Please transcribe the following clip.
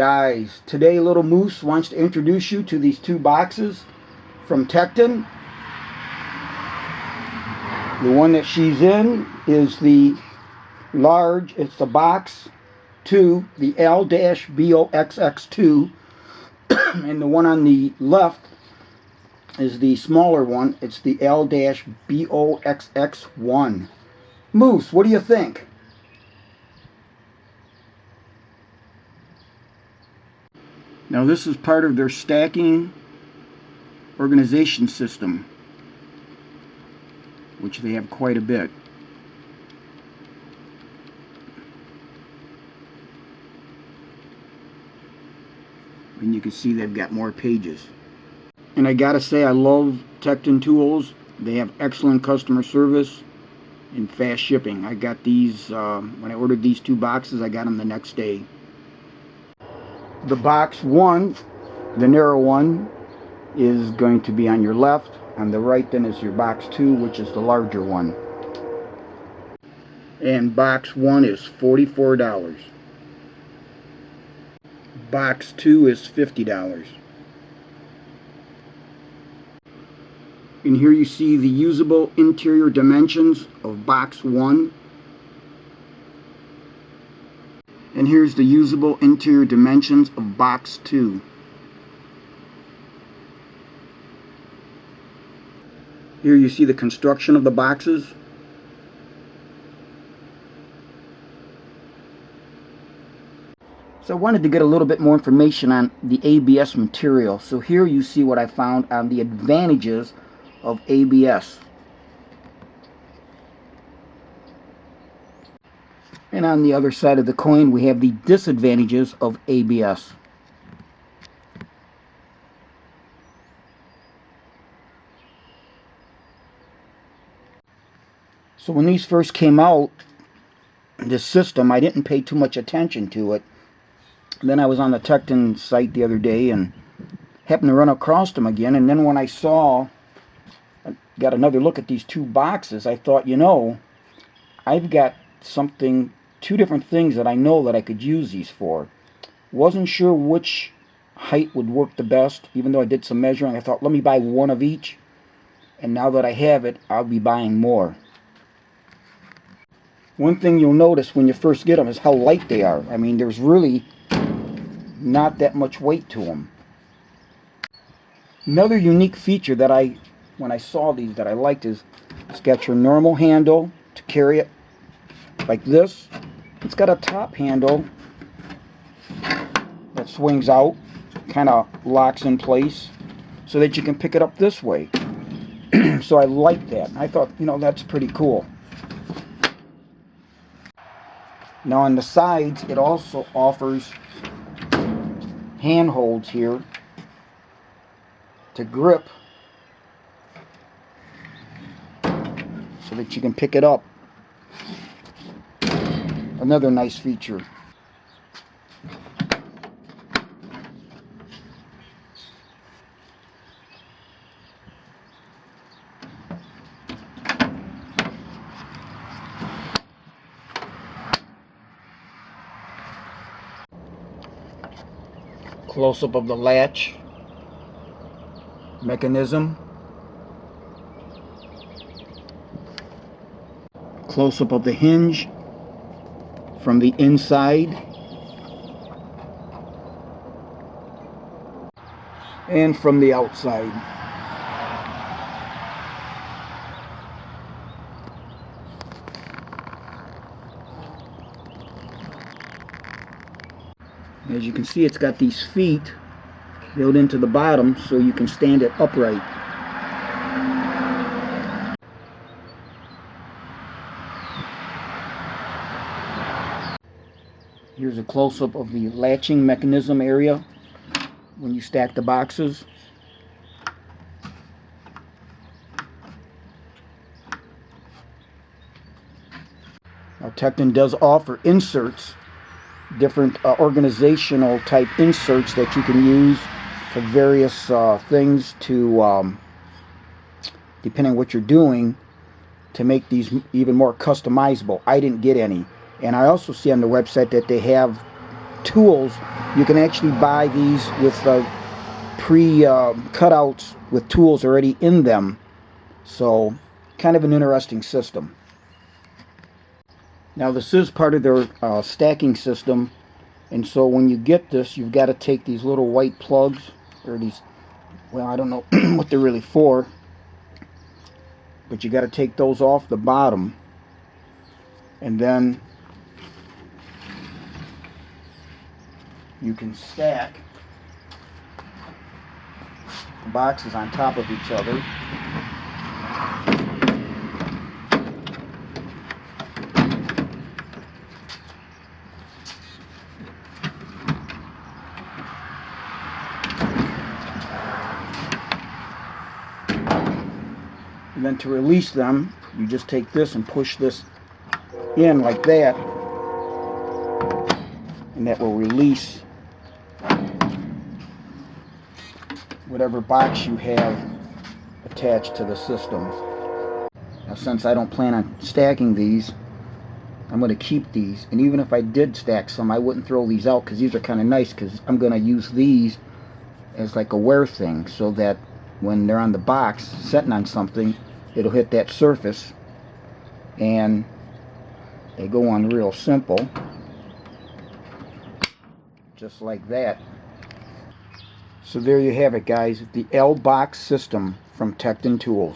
Guys, today Little Moose wants to introduce you to these two boxes from Tekton. The one that she's in is the large, it's the box 2, the L-BOXX2, and the one on the left is the smaller one, it's the L-BOXX1. Moose, what do you think? Now this is part of their stacking organization system, which they have quite a bit. And you can see they've got more pages. And I gotta say, I love Tekton tools. They have excellent customer service and fast shipping. I got these, when I ordered these two boxes, I got them the next day. The box 1, the narrow one, is going to be on your left. On the right then is your box 2, which is the larger one. And box 1 is $44. Box 2 is $50. And here you see the usable interior dimensions of box 1. And here's the usable interior dimensions of box 2. Here you see the construction of the boxes. So I wanted to get a little bit more information on the ABS material. So here you see what I found on the advantages of ABS. And on the other side of the coin, we have the disadvantages of ABS. So when these first came out, this system, I didn't pay too much attention to it. Then I was on the Tekton site the other day and happened to run across them again. And then when I got another look at these two boxes, I thought, you know, I've got two different things that I know that I could use these for. Wasn't sure which height would work the best, even though I did some measuring. I thought, let me buy one of each. And now that I have it, I'll be buying more. One thing you'll notice when you first get them is how light they are. I mean, there's really not that much weight to them. Another unique feature that when I saw these that I liked is it's got your normal handle to carry it like this. It's got a top handle that swings out, kind of locks in place so that you can pick it up this way. So I like that. I thought, you know, that's pretty cool. Now on the sides, it also offers handholds here to grip so that you can pick it up. Another nice feature. Close-up of the latch mechanism. Close-up of the hinge from the inside. And from the outside. As you can see, it's got these feet built into the bottom so you can stand it upright. Here's a close-up of the latching mechanism area when you stack the boxes. Now, Tekton does offer inserts, different organizational type inserts that you can use for various things to, depending on what you're doing, to make these even more customizable. I didn't get any. And I also see on the website that they have tools, you can actually buy these with pre-cutouts with tools already in them. So kind of an interesting system. Now this is part of their stacking system, and so when you get this, you've got to take these little white plugs, or these, well, I don't know what they're really for, but you got to take those off the bottom, and then you can stack the boxes on top of each other. And then to release them, you just take this and push this in like that, and that will release whatever box you have attached to the system. Now, since I don't plan on stacking these, I'm going to keep these, and even if I did stack some, I wouldn't throw these out because these are kind of nice, because I'm going to use these as like a wear thing, so that when they're on the box sitting on something, it'll hit that surface, and they go on real simple, just like that. So there you have it, guys, the L-BOXX system from Tekton Tools.